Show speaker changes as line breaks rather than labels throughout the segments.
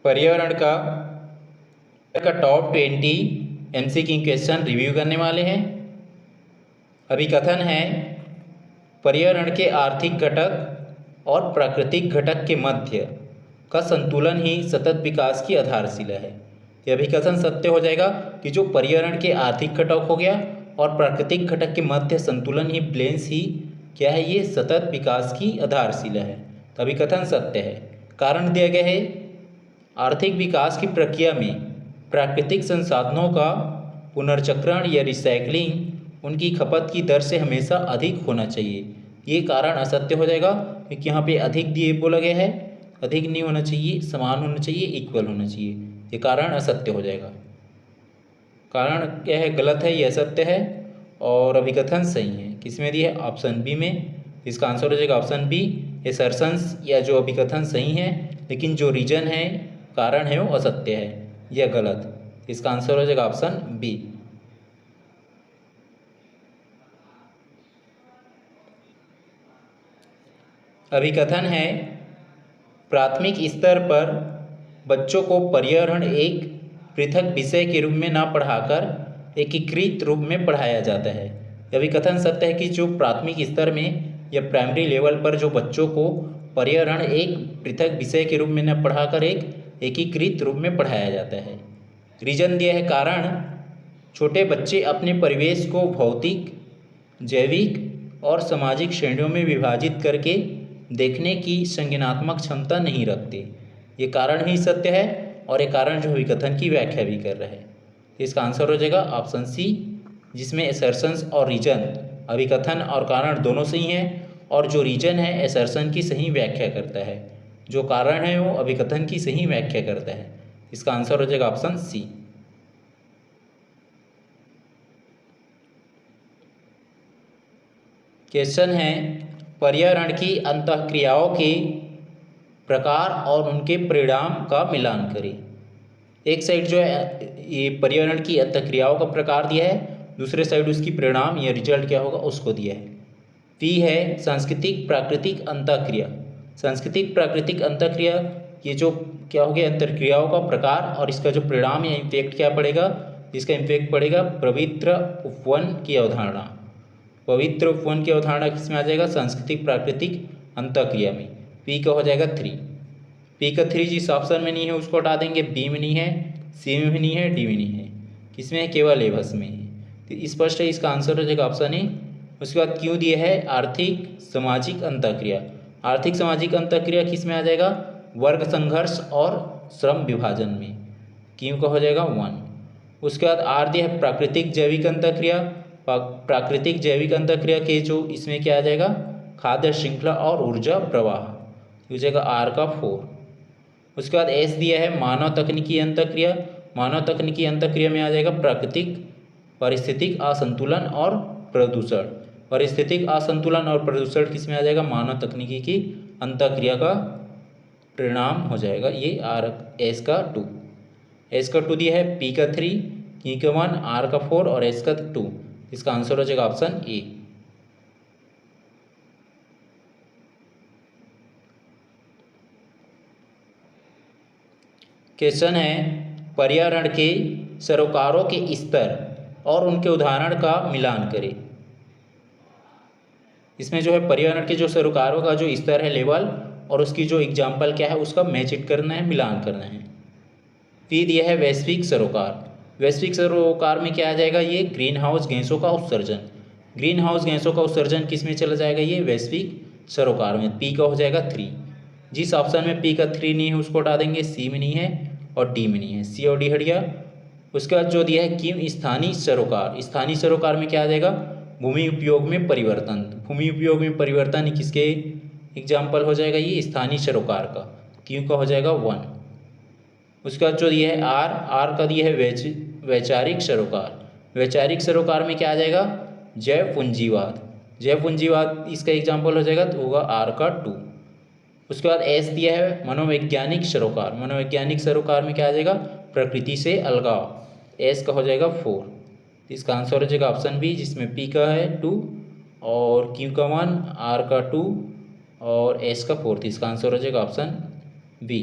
पर्यावरण का top 20 MCQ question review करने वाले हैं। अभिकथन है पर्यावरण के आर्थिक घटक और प्राकृतिक घटक के मध्य का संतुलन ही सतत विकास की आधारशिला है। यह अभिकथन सत्य हो जाएगा कि जो पर्यावरण के आर्थिक घटक हो गया और प्राकृतिक घटक के मध्य संतुलन ही बैलेंस ही क्या है, ये सतत विकास की आधारशिला है। तो अभिकथन सत्य है। कारण दिया गया है आर्थिक विकास की प्रक्रिया में प्राकृतिक संसाधनों का पुनर्चक्रण या रिसाइकलिंग उनकी खपत की दर से हमेशा अधिक होना चाहिए। ये कारण असत्य हो जाएगा क्योंकि यहाँ पे अधिक दिए बोला गया है। अधिक नहीं होना चाहिए, समान होना चाहिए, इक्वल होना चाहिए। ये कारण असत्य हो जाएगा। कारण क्या है, गलत है, यह सत्य है और अभिकथन सही है। किसमें दिया है? ऑप्शन बी में। इसका आंसर हो जाएगा ऑप्शन बी। असर्शंस या जो अभिकथन सही है लेकिन जो रीजन है, कारण है, वो असत्य है, यह गलत। इसका आंसर हो जाएगा ऑप्शन बी। अभिकथन है प्राथमिक स्तर पर बच्चों को पर्यावरण एक पृथक विषय के रूप में ना पढ़ाकर एकीकृत रूप में पढ़ाया जाता है। अभिकथन सत्य है कि जो प्राथमिक स्तर में या प्राइमरी लेवल पर जो बच्चों को पर्यावरण एक पृथक विषय के रूप में न पढ़ाकर एक एकीकृत रूप में पढ़ाया जाता है। रीजन दिया है कारण छोटे बच्चे अपने परिवेश को भौतिक, जैविक और सामाजिक श्रेणियों में विभाजित करके देखने की संज्ञानात्मक क्षमता नहीं रखते। ये कारण ही सत्य है और ये कारण जो अभिकथन की व्याख्या भी कर रहा है। इसका आंसर हो जाएगा ऑप्शन सी, जिसमें असर्शंस और रीजन, अभिकथन और कारण दोनों सही हैं और जो रीजन है असर्शन की सही व्याख्या करता है, जो कारण है वो अभिकथन की सही व्याख्या करता है। इसका आंसर हो जाएगा ऑप्शन सी। क्वेश्चन है पर्यावरण की अंतःक्रियाओं के प्रकार और उनके परिणाम का मिलान करें। एक साइड जो है ये पर्यावरण की अंतःक्रियाओं का प्रकार दिया है, दूसरे साइड उसकी परिणाम या रिजल्ट क्या होगा उसको दिया है। पी है सांस्कृतिक प्राकृतिक अंतःक्रिया। सांस्कृतिक प्राकृतिक अंतःक्रिया ये जो क्या हो गया, अंतःक्रियाओं का प्रकार और इसका जो परिणाम या इम्पैक्ट क्या पड़ेगा, इसका इम्पैक्ट पड़ेगा पवित्र उपवन की अवधारणा। पवित्र उपवन की अवधारणा किसमें आ जाएगा? सांस्कृतिक प्राकृतिक अंतःक्रिया में। पी का हो जाएगा 3। पी का 3 जिस ऑप्शन में नहीं है उसको हटा देंगे, बी में नहीं है, सी में भी नहीं है, डी में नहीं है, किसमें है? केवल ए बस में है। तो स्पष्ट है, इसका आंसर हो जाएगा ऑप्शन ए। उसके बाद क्यों दिया है? आर्थिक सामाजिक अंतःक्रिया। आर्थिक सामाजिक अंतःक्रिया किस में आ जाएगा? वर्ग संघर्ष और श्रम विभाजन में। क्यों का हो जाएगा 1। उसके बाद आर दिया है प्राकृतिक जैविक अंतःक्रिया। प्राकृतिक जैविक अंतःक्रिया के जो इसमें क्या आ जाएगा? खाद्य श्रृंखला और ऊर्जा प्रवाह, हो जाएगा आर का 4। उसके बाद एस दिया है मानव तकनीकी अंतःक्रिया। मानव तकनीकी अंतःक्रिया में आ जाएगा प्राकृतिक पारिस्थितिक असंतुलन और प्रदूषण। पारिस्थितिक असंतुलन और प्रदूषण किस में आ जाएगा? मानव तकनीकी की अंतःक्रिया का परिणाम हो जाएगा ये आर एस का 2। एस का 2 दिया है, पी का 3, ई का 1, आर का 4 और एस का 2। इसका आंसर हो जाएगा ऑप्शन ए। क्वेश्चन है पर्यावरण के सरोकारों के स्तर और उनके उदाहरण का मिलान करें। इसमें जो है पर्यावरण के जो सरोकारों का जो स्तर है, लेवल, और उसकी जो एग्जाम्पल क्या है उसका मैच इट करना है, मिलान करना है। पी दिया है वैश्विक सरोकार। वैश्विक सरोकार में क्या आ जाएगा? ये ग्रीन हाउस गैसों का उत्सर्जन। ग्रीन हाउस गैसों का उत्सर्जन किस में चला जाएगा? ये वैश्विक सरोकार में। पी का हो जाएगा 3। जिस ऑप्शन में पी का 3 नहीं है उसको हटा देंगे, सी में नहीं है और डी में नहीं है, सी और डी हट गया। उसके बाद जो दिया है किम स्थानीय सरोकार। स्थानीय सरोकार में क्या आ जाएगा? भूमि उपयोग में परिवर्तन। भूमि उपयोग में परिवर्तन किसके एग्जाम्पल हो जाएगा? ये स्थानीय सरोकार का। क्यों का हो जाएगा 1। उसके बाद जो दिया है आर, आर का दिया है वैचारिक सरोकार। वैचारिक सरोकार में क्या आ जाएगा? जैव पूंजीवाद। जैव पूंजीवाद इसका एग्जाम्पल हो जाएगा तो होगा आर का 2। उसके बाद एस दिया है मनोवैज्ञानिक सरोकार। मनोवैज्ञानिक सरोकार में क्या आ जाएगा? प्रकृति से अलगाव। एस का हो जाएगा 4। इसका आंसर हो जाएगा ऑप्शन बी, जिसमें पी का है 2 और क्यू का 1, आर का 2 और एस का 4। इसका आंसर हो जाएगा ऑप्शन बी।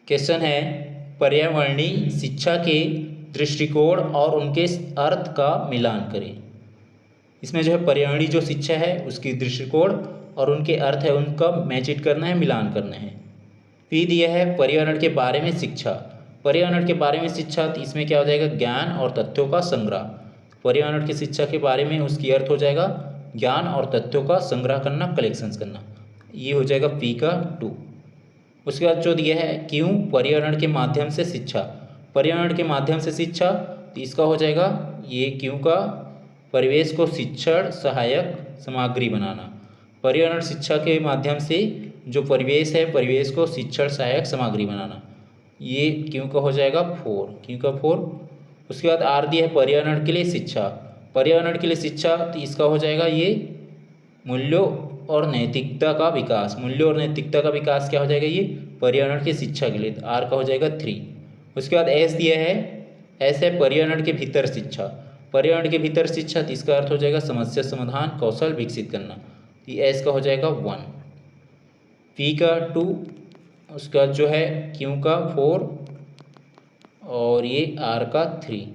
क्वेश्चन है पर्यावरणीय शिक्षा के दृष्टिकोण और उनके अर्थ का मिलान करें। इसमें जो है पर्यावरणीय जो शिक्षा है उसकी दृष्टिकोण और उनके अर्थ है उनका मैच इट करना है, मिलान करना है। पी दिया है पर्यावरण के बारे में शिक्षा। पर्यावरण के बारे में शिक्षा, तो इसमें क्या हो जाएगा, ज्ञान और तथ्यों का संग्रह। पर्यावरण की शिक्षा के बारे में उसकी अर्थ हो जाएगा ज्ञान और तथ्यों का संग्रह करना, कलेक्शंस करना। ये हो जाएगा पी का 2। उसके बाद जो दिया है क्यों पर्यावरण के माध्यम से शिक्षा। पर्यावरण के माध्यम से शिक्षा, तो इसका हो जाएगा ये क्यों का परिवेश को शिक्षण सहायक सामग्री बनाना। पर्यावरण शिक्षा के माध्यम से जो परिवेश है, परिवेश को शिक्षण सहायक सामग्री बनाना, ये क्यों का हो जाएगा 4, क्यों का 4। उसके बाद आर दिया है पर्यावरण के लिए शिक्षा। पर्यावरण के लिए शिक्षा, तो इसका हो जाएगा ये मूल्यों और नैतिकता का विकास। मूल्यों और नैतिकता का विकास क्या हो जाएगा, ये पर्यावरण की शिक्षा के लिए, तो आर का हो जाएगा 3। उसके बाद एस दिया है, एस है पर्यावरण के भीतर शिक्षा। पर्यावरण के भीतर शिक्षा, तो इसका अर्थ हो जाएगा समस्या समाधान कौशल विकसित करना, ये एस का हो जाएगा 1। पी का 2, उसका जो है क्यू का 4 और ये आर का 3।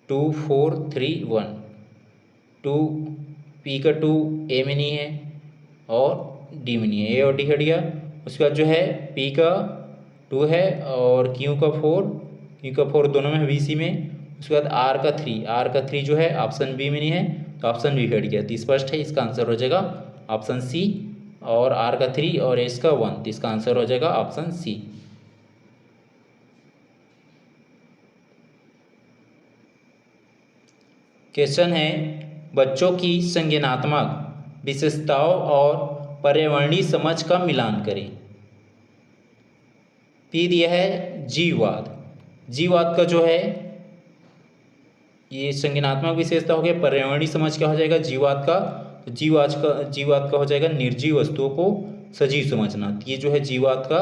2 4 3 1। 2 पी का 2 ए में नहीं है और डी में नहीं है, ए और डी हट गया। उसके बाद जो है पी का 2 है और क्यू का 4, क्यू का 4 दोनों में है, बी सी में। उसके बाद आर का 3, आर का 3 जो है ऑप्शन बी में नहीं है, तो ऑप्शन बी हट गया, तो स्पष्ट है इसका आंसर हो जाएगा ऑप्शन सी। और आर का 3 और एस का 1, तो इसका आंसर हो जाएगा ऑप्शन सी। क्वेश्चन है बच्चों की संज्ञानात्मक विशेषताओं और पर्यावरणीय समझ का मिलान करें। पी दिया है जीववाद। जीववाद का जो है ये संज्ञानात्मक विशेषता हो गया, पर्यावरणीय समझ क्या हो जाएगा जीववाद का, तो जीववाद का हो जाएगा निर्जीव वस्तुओं को सजीव समझना। ये जो है जीववाद का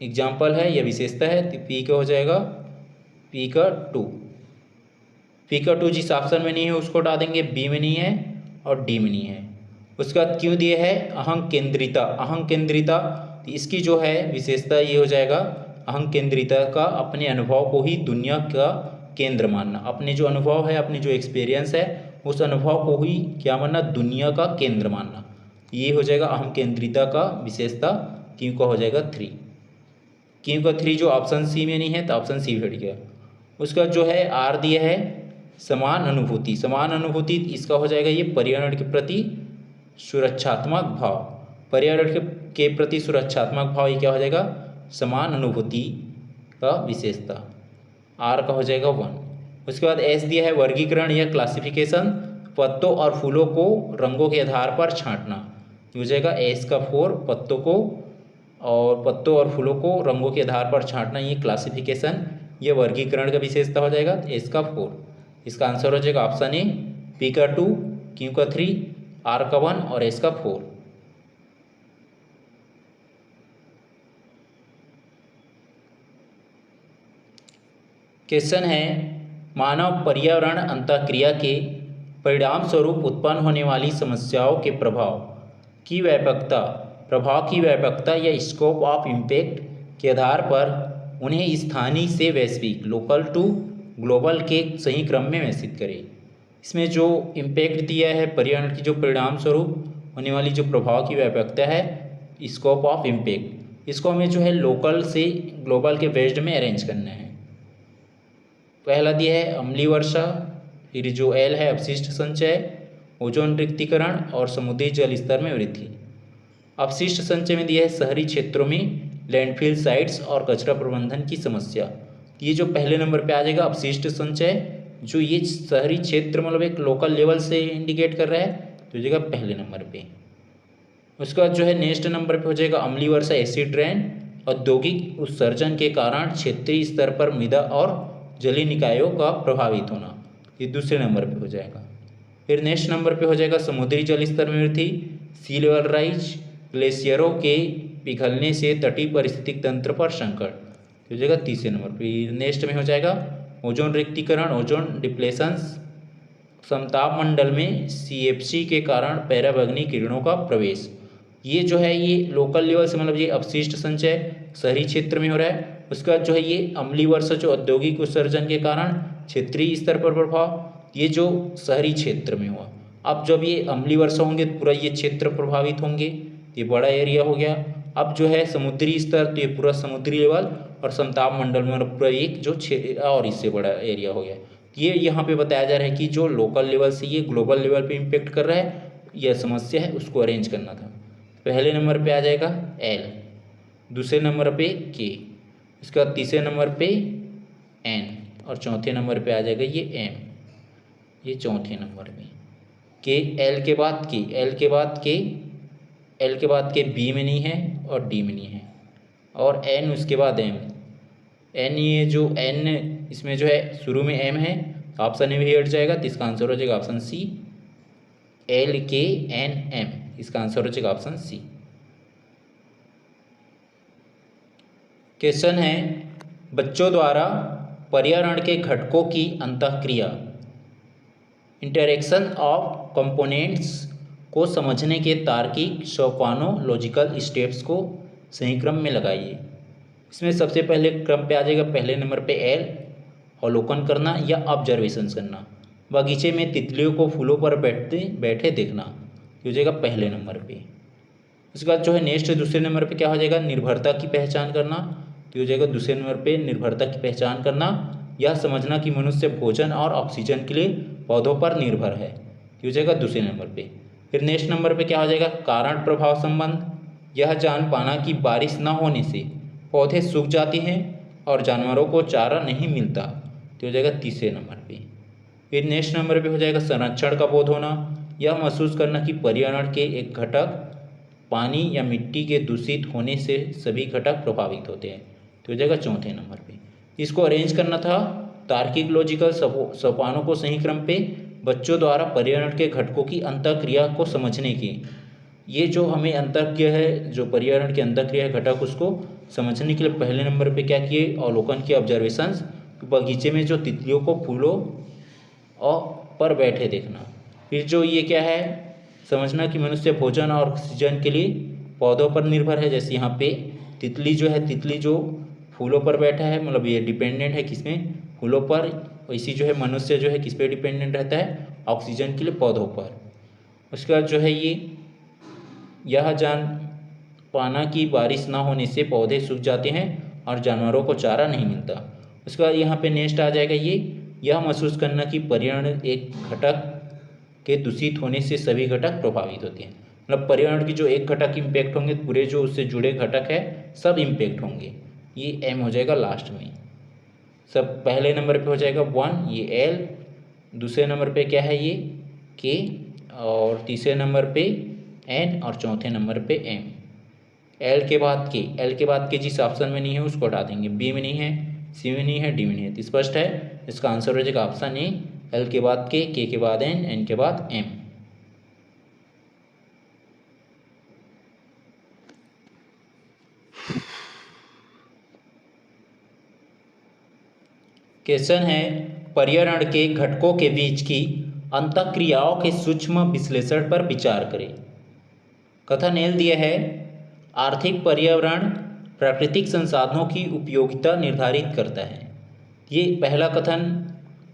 एग्जाम्पल है या विशेषता है, तो पी का हो जाएगा पी का 2। पी का 2 जिस ऑप्शन में नहीं है उसको हटा देंगे, बी में नहीं है और डी में नहीं है। उसके बाद क्यों दिए है अहंग केंद्रिता। अहंग केंद्रिता, तो इसकी जो है विशेषता ये हो जाएगा अहंग केंद्रिता का अपने अनुभव को ही दुनिया का केंद्र मानना। अपने जो अनुभव है, अपने जो एक्सपीरियंस है, उस अनुभव को ही क्या मानना, दुनिया का केंद्र मानना। ये हो जाएगा अहम केंद्रिता का विशेषता, क्यों का हो जाएगा 3। क्यों का 3 जो ऑप्शन सी में नहीं है, तो ऑप्शन सी हट गया। उसका जो है आर दिया है समान अनुभूति। समान अनुभूति, इसका हो जाएगा ये पर्यावरण के प्रति सुरक्षात्मक भाव। पर्यावरण के प्रति सुरक्षात्मक भाव, ये क्या हो जाएगा समान अनुभूति का विशेषता, आर का हो जाएगा 1। उसके बाद एस दिया है वर्गीकरण या क्लासिफिकेशन, पत्तों और फूलों को रंगों के आधार पर छांटना, हो जाएगा एस का 4। पत्तों और फूलों को रंगों के आधार पर छांटना, ये क्लासिफिकेशन, ये वर्गीकरण का विशेषता हो जाएगा, एस का 4। इसका आंसर हो जाएगा ऑप्शन ए, पी का 2, क्यू का 3, आर का 1 और एस का 4। क्वेश्चन है मानव पर्यावरण अंतःक्रिया के परिणाम स्वरूप उत्पन्न होने वाली समस्याओं के प्रभाव की व्यापकता या स्कोप ऑफ इम्पैक्ट के आधार पर उन्हें स्थानीय से वैश्विक, लोकल टू ग्लोबल के सही क्रम में व्यवस्थित करें। इसमें जो इम्पैक्ट दिया है पर्यावरण की जो परिणाम स्वरूप होने वाली जो प्रभाव की व्यापकता है, स्कोप ऑफ इम्पैक्ट, इसको हमें जो है लोकल से ग्लोबल के बेस्ड में अरेंज करना है। पहला दिया है अम्लीय वर्षा, फिर जो एल है अपशिष्ट संचय, ओजोन रिक्तीकरण और समुद्री जल स्तर में वृद्धि। अपशिष्ट संचय में दिया है शहरी क्षेत्रों में लैंडफिल साइट्स और कचरा प्रबंधन की समस्या। ये जो पहले नंबर पे आ जाएगा अपशिष्ट संचय, जो ये शहरी क्षेत्र मतलब एक लोकल लेवल से इंडिकेट कर रहा है, तो जाएगा पहले नंबर पे। उसके बाद जो है नेक्स्ट नंबर पे हो जाएगा अम्लीय वर्षा एसिड रेन, औद्योगिक उत्सर्जन के कारण क्षेत्रीय स्तर पर मृदा और जलीय निकायों का प्रभावित होना, ये दूसरे नंबर पे हो जाएगा। फिर नेक्स्ट नंबर पे हो जाएगा समुद्री जल स्तर में वृद्धि, सी लेवल राइज, ग्लेशियरों के पिघलने से तटीय पारिस्थितिक तंत्र पर संकट, हो जाएगा तीसरे नंबर पे। नेक्स्ट में हो जाएगा ओजोन रिक्तीकरण, ओजोन डिप्लेशंस, समताप मंडल में CFC के कारण पराबैंगनी किरणों का प्रवेश, ये जो है ये लोकल लेवल से मतलब ये अपशिष्ट संचय शहरी क्षेत्र में हो रहा है। उसके बाद जो है ये अम्लीय वर्षा जो औद्योगिक उत्सर्जन के कारण क्षेत्रीय स्तर पर प्रभाव, ये जो शहरी क्षेत्र में हुआ। अब जब ये अम्लीय वर्षा होंगे तो पूरा ये क्षेत्र प्रभावित होंगे, ये बड़ा एरिया हो गया। अब जो है समुद्री स्तर, तो ये पूरा समुद्री लेवल और समताप मंडल में पूरा एक जो और इससे बड़ा एरिया हो गया। ये यहाँ पे बताया जा रहा है कि जो लोकल लेवल से ये ग्लोबल लेवल पे इम्पेक्ट कर रहा है, यह समस्या है, उसको अरेंज करना था। पहले नंबर पे आ जाएगा एल, दूसरे नंबर पे के, इसके बाद तीसरे नंबर पे एन और चौथे नंबर पे आ जाएगा ये एम, ये चौथे नंबर में के। एल के बाद के, एल के बाद के, एल के बाद के बी में नहीं है और डी में नहीं है, और एन उसके बाद एम। एन, ये जो एन इसमें जो है शुरू में एम है, ऑप्शन ए भी हट जाएगा, तो इसका आंसर हो जाएगा ऑप्शन सी, एल के एन एम, इसका आंसर हो जाएगा ऑप्शन सी। क्वेश्चन है बच्चों द्वारा पर्यावरण के घटकों की अंतःक्रिया, इंटरेक्शन ऑफ कंपोनेंट्स को समझने के तार्किक सोपानों लॉजिकल स्टेप्स को सही क्रम में लगाइए। इसमें सबसे पहले क्रम पे आ जाएगा, पहले नंबर पे एल, अवलोकन करना या ऑब्जर्वेशंस करना। बगीचे में तितलियों को फूलों पर बैठे देखना, ये हो जाएगा पहले नंबर पे। उसके बाद जो है नेक्स्ट दूसरे नंबर पे क्या हो जाएगा, निर्भरता की पहचान करना, तो हो जाएगा दूसरे नंबर पे निर्भरता की पहचान करना। यह समझना कि मनुष्य भोजन और ऑक्सीजन के लिए पौधों पर निर्भर है, ये हो जाएगा दूसरे नंबर पे। फिर नेक्स्ट नंबर पे क्या हो जाएगा, कारण प्रभाव संबंध, यह जान पाना कि बारिश न होने से पौधे सूख जाते हैं और जानवरों को चारा नहीं मिलता, तो हो जाएगा तीसरे नंबर पे। फिर नेक्स्ट नंबर पे हो जाएगा संरक्षण का बोध होना, यह महसूस करना कि पर्यावरण के एक घटक पानी या मिट्टी के दूषित होने से सभी घटक प्रभावित होते हैं, तो हो जाएगा चौथे नंबर पे। इसको अरेंज करना था तार्किक लॉजिकल सोपानों को सही क्रम पे बच्चों द्वारा पर्यावरण के घटकों की अंतःक्रिया को समझने की। ये जो हमें अंतःक्रिया है, जो पर्यावरण के अंतःक्रिया घटक, उसको समझने के लिए पहले नंबर पे क्या किए, अवलोकन किए, ऑब्जर्वेशंस। बगीचे में जो तितलियों को फूलों और पर बैठे देखना। फिर जो ये क्या है, समझना कि मनुष्य भोजन और ऑक्सीजन के लिए पौधों पर निर्भर है। जैसे यहाँ पे तितली जो है, तितली जो फूलों पर बैठा है, मतलब ये डिपेंडेंट है किसमें, फूलों पर। वैसी जो है मनुष्य जो है किस पे डिपेंडेंट रहता है, ऑक्सीजन के लिए पौधों पर। उसके बाद जो है ये यह जान पाना कि बारिश ना होने से पौधे सूख जाते हैं और जानवरों को चारा नहीं मिलता। उसके बाद यहाँ पे नेक्स्ट आ जाएगा ये, यह महसूस करना कि पर्यावरण एक घटक के दूषित होने से सभी घटक प्रभावित होते हैं। मतलब पर्यावरण की जो एक घटक इम्पैक्ट होंगे, पूरे जो उससे जुड़े घटक है सब इम्पैक्ट होंगे। ये एम हो जाएगा लास्ट में। सब पहले नंबर पे हो जाएगा 1, ये एल, दूसरे नंबर पे क्या है ये के, और तीसरे नंबर पे एन, और चौथे नंबर पे एम। एल के बाद के, एल के बाद के जिस ऑप्शन में नहीं है उसको हटा देंगे, बी में नहीं है, सी में नहीं है, डी में नहीं है, तो स्पष्ट है इसका आंसर हो जाएगा ऑप्शन ए, एल के बाद के बाद एन के बाद एम। क्वेश्चन है पर्यावरण के घटकों के बीच की अंतःक्रियाओं के सूक्ष्म विश्लेषण पर विचार करें। कथन एल दिया है, आर्थिक पर्यावरण प्राकृतिक संसाधनों की उपयोगिता निर्धारित करता है। ये पहला कथन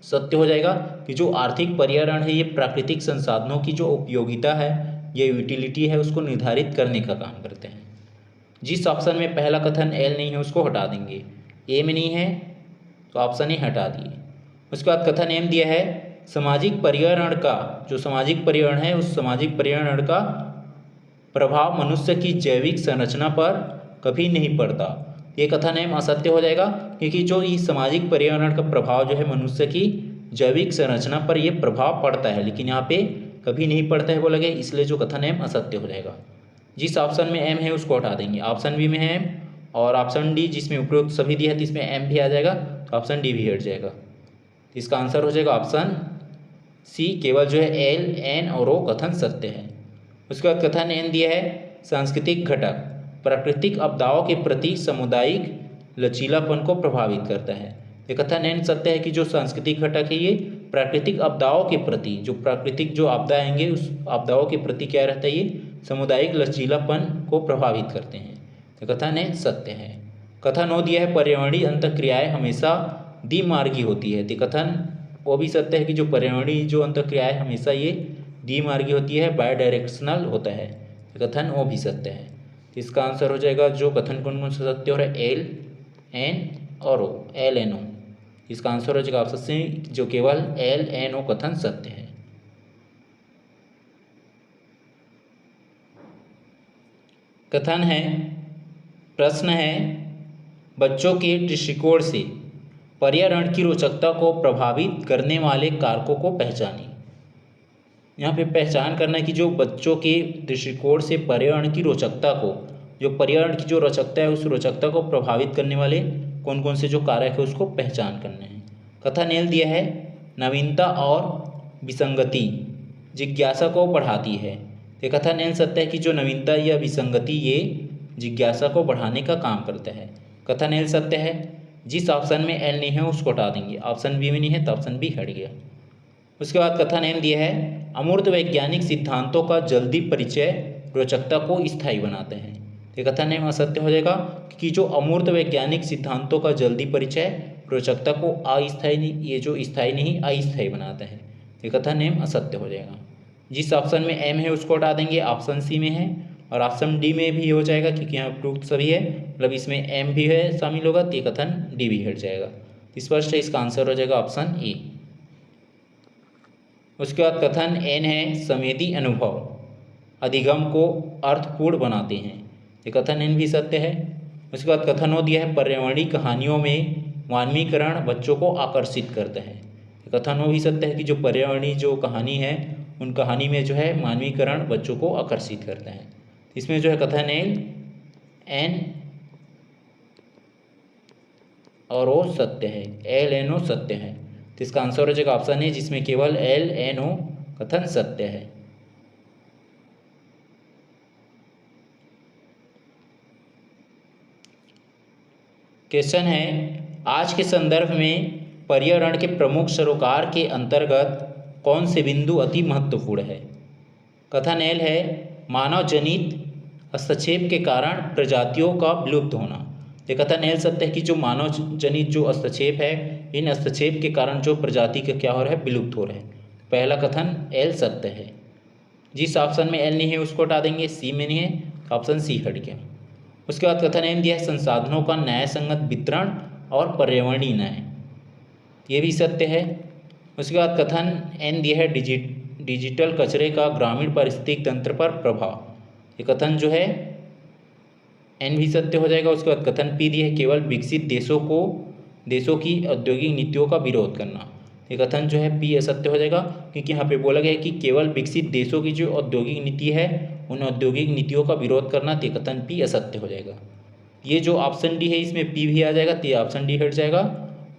सत्य हो जाएगा कि जो आर्थिक पर्यावरण है ये प्राकृतिक संसाधनों की जो उपयोगिता है, ये यूटिलिटी है, उसको निर्धारित करने का काम करते हैं। जिस ऑप्शन में पहला कथन एल नहीं है उसको हटा देंगे, ए में नहीं है तो ऑप्शन ए हटा दिए। उसके बाद कथन एम दिया है, सामाजिक पर्यावरण का, जो सामाजिक पर्यावरण है उस सामाजिक पर्यावरण का प्रभाव मनुष्य की जैविक संरचना पर कभी नहीं पड़ता। ये कथन एम असत्य हो जाएगा, क्योंकि जो इस सामाजिक पर्यावरण का प्रभाव जो है मनुष्य की जैविक संरचना पर ये प्रभाव पड़ता है, लेकिन यहाँ पे कभी नहीं पड़ता है बोला गया, इसलिए जो कथन एम असत्य हो जाएगा। जिस ऑप्शन में एम है उसको हटा देंगे, ऑप्शन बी में है एम, और ऑप्शन डी जिसमें उपरोक्त सभी दिया है तो इसमें एम भी आ जाएगा, तो ऑप्शन डी भी हट जाएगा। इसका आंसर हो जाएगा ऑप्शन सी, केवल जो है एल, एन और ओ कथन सत्य है। उसके बाद कथन एन दिया है, सांस्कृतिक घटक प्राकृतिक आपदाओं के प्रति सामुदायिक लचीलापन को प्रभावित करता है। ये कथन एन सत्य है कि जो सांस्कृतिक घटक है ये प्राकृतिक आपदाओं के प्रति, जो प्राकृतिक जो आपदा आएंगे उस आपदाओं के प्रति क्या रहता है, ये सामुदायिक लचीलापन को प्रभावित करते हैं। तो कथन ए सत्य है। कथन ओ दिया है पर्यावरणीय अंतःक्रियाएं हमेशा द्विमार्गी होती है। तो कथन वो भी सत्य है कि जो पर्यावरणीय जो अंतःक्रियाएं हमेशा ये द्विमार्गी होती है, बाय डायरेक्शनल होता है। तो कथन वो भी सत्य है। तो इसका आंसर हो जाएगा जो कथन कौन कौन सा सत्य हो रहा है, एल एन और ओ, एल एन ओ। इसका आंसर हो जाएगा ऑप्शन सी, जो केवल एल एन ओ कथन सत्य है। कथन है, प्रश्न है, बच्चों के दृष्टिकोण से पर्यावरण की रोचकता को प्रभावित करने वाले कारकों को पहचानें। यहाँ पे पहचान करना है कि जो बच्चों के दृष्टिकोण से पर्यावरण की रोचकता को, जो पर्यावरण की जो रोचकता है उस रोचकता को प्रभावित करने वाले कौन कौन से जो कारक है उसको पहचान करना है। कथन एल दिया है, नवीनता और विसंगति जिज्ञासा को बढ़ाती है। तो कथन एल सत्य है कि जो नवीनता या विसंगति ये जिज्ञासा को बढ़ाने का काम करता है। कथन एल सत्य है। जिस ऑप्शन में एल नहीं है उसको हटा देंगे, ऑप्शन बी में नहीं है तो ऑप्शन बी हट गया। उसके बाद कथन एन दिया है, अमूर्त वैज्ञानिक सिद्धांतों का जल्दी परिचय रोचकता को स्थायी बनाते हैं। तो कथन एम असत्य हो जाएगा कि जो अमूर्त वैज्ञानिक सिद्धांतों का जल्दी परिचय रोचकता को अस्थायी नहीं, ये जो स्थायी नहीं अस्थायी बनाते हैं। तो कथन एम असत्य हो जाएगा। जिस ऑप्शन में एम है उसको हटा देंगे, ऑप्शन सी में है, और ऑप्शन डी में भी हो जाएगा क्योंकि यहाँ प्रूफ सभी है, मतलब इसमें एम भी है शामिल होगा तो ये कथन डी भी हट जाएगा। स्पष्ट है, इसका आंसर हो जाएगा ऑप्शन ए। उसके बाद कथन एन है, संवेदी अनुभव अधिगम को अर्थपूर्ण बनाते हैं। ये कथन एन भी सत्य है। उसके बाद कथन हो दिया है, पर्यावरणीय कहानियों में मानवीकरण बच्चों को आकर्षित करता है। ये कथन वो भी सत्य है कि जो पर्यावरणीय जो कहानी है उन कहानी में जो है मानवीकरण बच्चों को आकर्षित करता है। इसमें जो है कथन एन और ओ सत्य है, एल एन ओ सत्य है। तो इसका आंसर हो जाएगा ऑप्शन है जिसमें केवल एल एन ओ कथन सत्य है। क्वेश्चन है, आज के संदर्भ में पर्यावरण के प्रमुख सरोकार के अंतर्गत कौन से बिंदु अति महत्वपूर्ण है। कथन एल है, मानव जनित हस्तक्षेप के कारण प्रजातियों का विलुप्त होना। ये कथन एल सत्य है कि जो मानव जनित जो हस्तक्षेप है, इन हस्तक्षेप के कारण जो प्रजाति का क्या हो रहा है, विलुप्त हो रहा है। पहला कथन एल सत्य है। जिस ऑप्शन में एल नहीं है उसको हटा देंगे, सी में नहीं है ऑप्शन सी हट गया। उसके बाद कथन एन दिया है, संसाधनों का न्याय संगत वितरण और पर्यावरणीय न्याय, ये भी सत्य है। उसके बाद कथन एन दिया है, डिजिटल कचरे का ग्रामीण पारिस्थितिक तंत्र पर प्रभाव। ये कथन जो है एन भी सत्य हो जाएगा। उसके बाद कथन पी दिया है, केवल विकसित देशों की औद्योगिक नीतियों का विरोध करना। ये कथन जो है पी असत्य हो जाएगा क्योंकि यहाँ पे बोला गया है कि केवल विकसित देशों की जो औद्योगिक नीति है उन औद्योगिक नीतियों का विरोध करना, तो कथन पी असत्य हो जाएगा। ये जो ऑप्शन डी है इसमें पी भी आ जाएगा तो ये ऑप्शन डी हट जाएगा।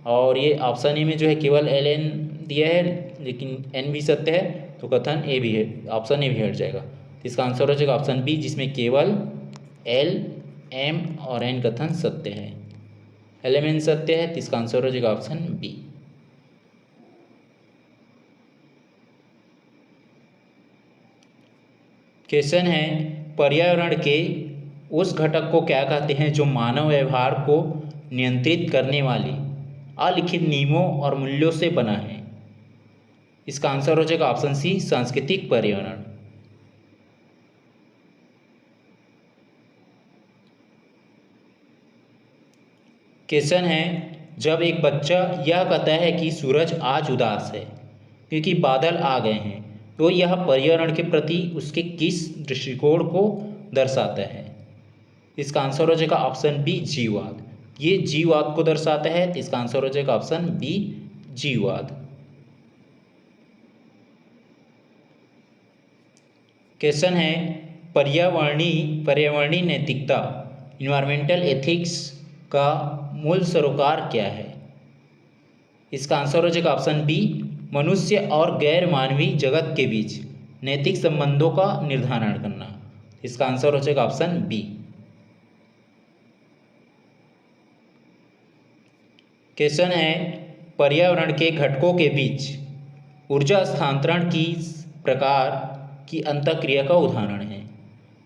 और ये ऑप्शन ए में जो है केवल एल एन दिया है लेकिन एन भी सत्य है तो कथन ए भी है, ऑप्शन ए भी हट जाएगा। इसका आंसर हो जाएगा ऑप्शन बी जिसमें केवल एल एम और एन कथन सत्य है। एल एम एन सत्य है तो इसका आंसर हो जाएगा ऑप्शन बी। क्वेश्चन है, पर्यावरण के उस घटक को क्या कहते हैं जो मानव व्यवहार को नियंत्रित करने वाले अलिखित नियमों और मूल्यों से बना है। इसका आंसर हो जाएगा ऑप्शन सी, सांस्कृतिक पर्यावरण। क्वेश्चन है, जब एक बच्चा यह कहता है कि सूरज आज उदास है क्योंकि बादल आ गए हैं, तो यह पर्यावरण के प्रति उसके किस दृष्टिकोण को दर्शाता है। इसका आंसर हो जाएगा ऑप्शन बी, जीववाद। ये जीववाद को दर्शाता है तो इसका आंसर हो जाएगा ऑप्शन बी, जीववाद। क्वेश्चन है, पर्यावरणीय नैतिकता इन्वायरमेंटल एथिक्स का मूल सरोकार क्या है। इसका आंसर हो जाएगा ऑप्शन बी, मनुष्य और गैर मानवीय जगत के बीच नैतिक संबंधों का निर्धारण करना। इसका आंसर हो जाएगा ऑप्शन बी। क्वेश्चन है, पर्यावरण के घटकों के बीच ऊर्जा स्थानांतरण की प्रकार की अंतःक्रिया का उदाहरण है।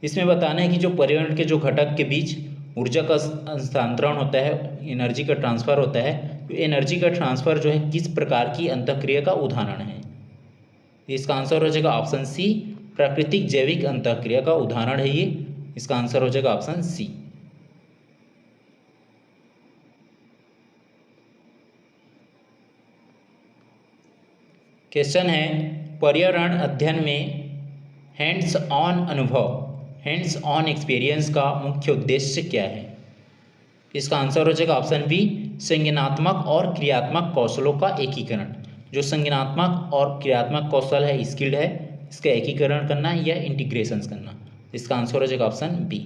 इसमें बताना है कि जो पर्यावरण के जो घटक के बीच ऊर्जा का हस्तांतरण होता है, एनर्जी का ट्रांसफ़र होता है, तो एनर्जी का ट्रांसफ़र जो है किस प्रकार की अंतःक्रिया का उदाहरण है। इसका आंसर हो जाएगा ऑप्शन सी, प्राकृतिक जैविक अंतःक्रिया का उदाहरण है ये। इसका आंसर हो जाएगा ऑप्शन सी। क्वेश्चन है, पर्यावरण अध्ययन में हैंड्स ऑन अनुभव, हैंड्स ऑन एक्सपीरियंस का मुख्य उद्देश्य क्या है। इसका आंसर हो जाएगा ऑप्शन बी, संज्ञानात्मक और क्रियात्मक कौशलों का एकीकरण। जो संज्ञानात्मक और क्रियात्मक कौशल है, स्किल्ड है, इसका एकीकरण करना या इंटीग्रेशन करना। इसका आंसर हो जाएगा ऑप्शन बी।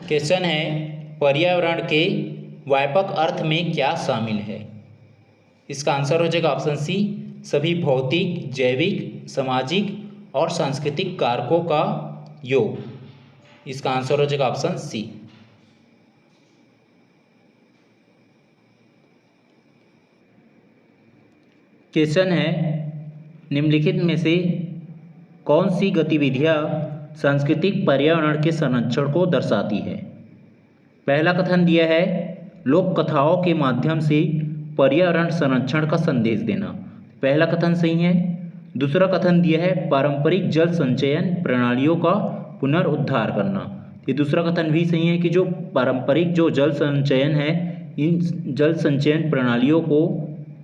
क्वेश्चन है, पर्यावरण के व्यापक अर्थ में क्या शामिल है। इसका आंसर हो जाएगा ऑप्शन सी, सभी भौतिक, जैविक, सामाजिक और सांस्कृतिक कारकों का योग। इसका आंसर हो जाएगा ऑप्शन सी। क्वेश्चन है, निम्नलिखित में से कौन सी गतिविधियां सांस्कृतिक पर्यावरण के संरक्षण को दर्शाती है। पहला कथन दिया है, लोक कथाओं के माध्यम से पर्यावरण संरक्षण का संदेश देना। पहला कथन सही है। दूसरा कथन दिया है, पारंपरिक जल संचयन प्रणालियों का पुनरुद्धार करना। ये दूसरा कथन भी सही है कि जो पारंपरिक जो जल संचयन है, इन जल संचयन प्रणालियों को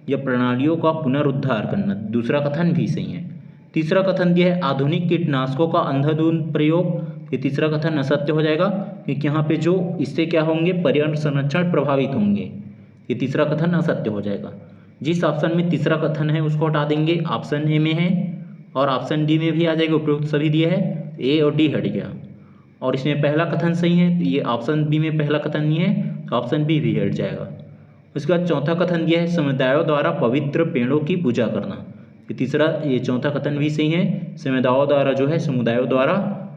या प्रणालियों का पुनरुद्धार करना, दूसरा कथन भी सही है। तीसरा कथन दिया है, आधुनिक कीटनाशकों का अंधाधुंध प्रयोग। ये तीसरा कथन असत्य हो जाएगा क्योंकि यहाँ पे जो इससे क्या होंगे, पर्यावरण संरक्षण प्रभावित होंगे। ये तीसरा कथन असत्य हो जाएगा। जिस ऑप्शन में तीसरा कथन है उसको हटा देंगे, ऑप्शन ए में है और ऑप्शन डी में भी आ जाएगा, उपयुक्त सभी दिया है, ए और डी हट गया। और इसमें पहला कथन सही है, तो ये ऑप्शन बी में पहला कथन नहीं है, तो ऑप्शन बी भी हट जाएगा। उसके बाद चौथा कथन दिया है, समुदायों द्वारा पवित्र पेड़ों की पूजा करना। ये चौथा कथन भी सही है, समुदायों द्वारा जो है, समुदायों द्वारा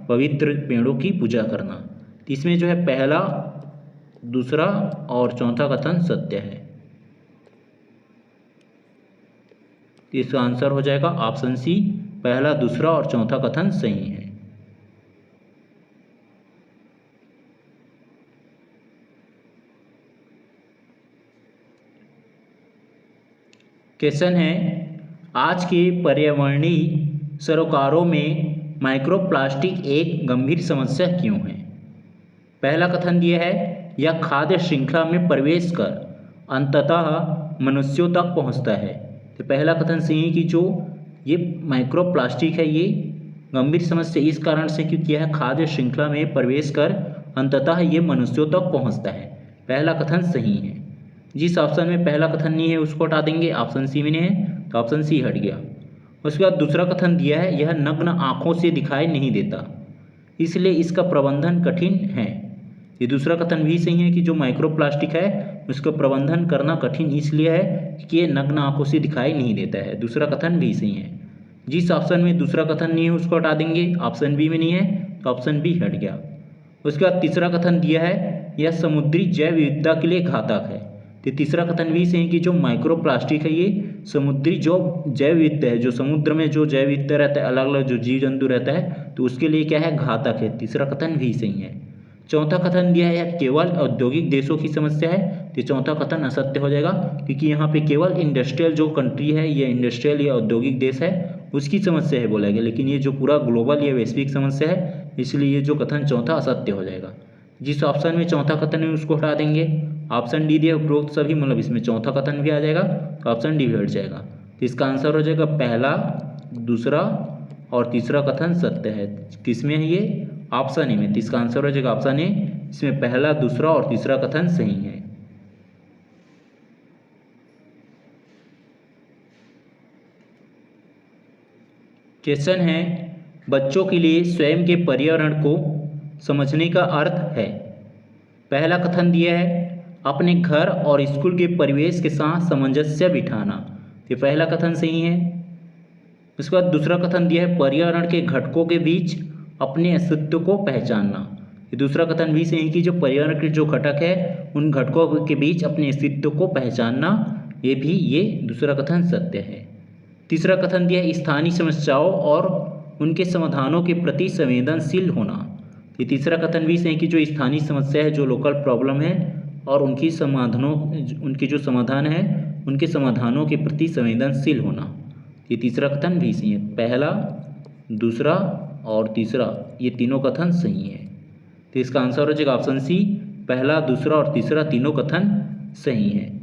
पवित्र पेड़ों की पूजा करना। तो इसमें जो है पहला, दूसरा और चौथा कथन सत्य है। तो इसका आंसर हो जाएगा ऑप्शन सी, पहला, दूसरा और चौथा कथन सही है। क्वेश्चन है, आज के पर्यावरणीय सरोकारों में माइक्रोप्लास्टिक एक गंभीर समस्या क्यों है। पहला कथन दिया है, यह खाद्य श्रृंखला में प्रवेश कर अंततः मनुष्यों तक पहुंचता है। तो पहला कथन सही है कि जो ये माइक्रोप्लास्टिक है ये गंभीर समस्या इस कारण से क्योंकि यह खाद्य श्रृंखला में प्रवेश कर अंततः ये मनुष्यों तक पहुंचता है। पहला कथन सही है। जिस ऑप्शन में पहला कथन नहीं है उसको हटा देंगे, ऑप्शन सी में नहीं है तो ऑप्शन सी हट गया। उसके बाद दूसरा कथन दिया है, यह नग्न आँखों से दिखाई नहीं देता इसलिए इसका प्रबंधन कठिन है। ये दूसरा कथन भी सही है कि जो माइक्रोप्लास्टिक है उसका प्रबंधन करना कठिन इसलिए है कि ये नग्न आँखों से दिखाई नहीं देता है। दूसरा कथन भी सही है। जिस ऑप्शन में दूसरा कथन नहीं है उसको हटा देंगे, ऑप्शन बी में नहीं है तो ऑप्शन बी हट गया। उसके बाद तीसरा कथन दिया है, यह समुद्री जैव विविधता के लिए घातक है। तो तीसरा कथन भी सही है कि जो माइक्रोप्लास्टिक है ये समुद्री जो जैव विविधता है, जो समुद्र में जो जैव विविधता रहता है, अलग अलग जो जीव जंतु रहता है, तो उसके लिए क्या है, घातक है। तीसरा कथन भी सही है। चौथा कथन दिया है, यह केवल औद्योगिक देशों की समस्या है। तो चौथा कथन असत्य हो जाएगा क्योंकि यहाँ पे केवल इंडस्ट्रियल जो कंट्री है, ये इंडस्ट्रियल या औद्योगिक देश है, उसकी समस्या है बोला गया। लेकिन ये जो पूरा ग्लोबल या वैश्विक समस्या है, इसलिए ये जो कथन चौथा असत्य हो जाएगा। जिस ऑप्शन में चौथा कथन है उसको हटा देंगे, ऑप्शन डी दिया उपरोक्त सभी, मतलब इसमें चौथा कथन भी आ जाएगा तो ऑप्शन डी भी हट जाएगा। तो इसका आंसर हो जाएगा पहला, दूसरा और तीसरा कथन सत्य है। किसमें है ये, ऑप्शन ए में। तो इसका आंसर हो जाएगा ऑप्शन ए, इसमें पहला, दूसरा और तीसरा कथन सही है। क्वेश्चन है, बच्चों के लिए स्वयं के पर्यावरण को समझने का अर्थ है। पहला कथन दिया है, अपने घर और स्कूल के परिवेश के साथ सामंजस्य बिठाना। ये पहला कथन सही है। उसके बाद दूसरा कथन दिया है, पर्यावरण के घटकों के बीच अपने अस्तित्व को पहचानना। ये दूसरा कथन भी सही है कि जो पर्यावरण के जो घटक है उन घटकों के बीच अपने अस्तित्व को पहचानना ये दूसरा कथन सत्य है। तीसरा कथन दिया स्थानीय समस्याओं और उनके समाधानों के प्रति संवेदनशील होना। ये तीसरा कथन भी सही कि जो स्थानीय समस्या है, जो लोकल प्रॉब्लम है और उनके जो समाधान है उनके समाधानों के प्रति संवेदनशील होना, ये तीसरा कथन भी सही है। पहला, दूसरा और तीसरा ये तीनों कथन सही है। तो इसका आंसर हो जाएगा ऑप्शन सी, पहला, दूसरा और तीसरा तीनों कथन सही है।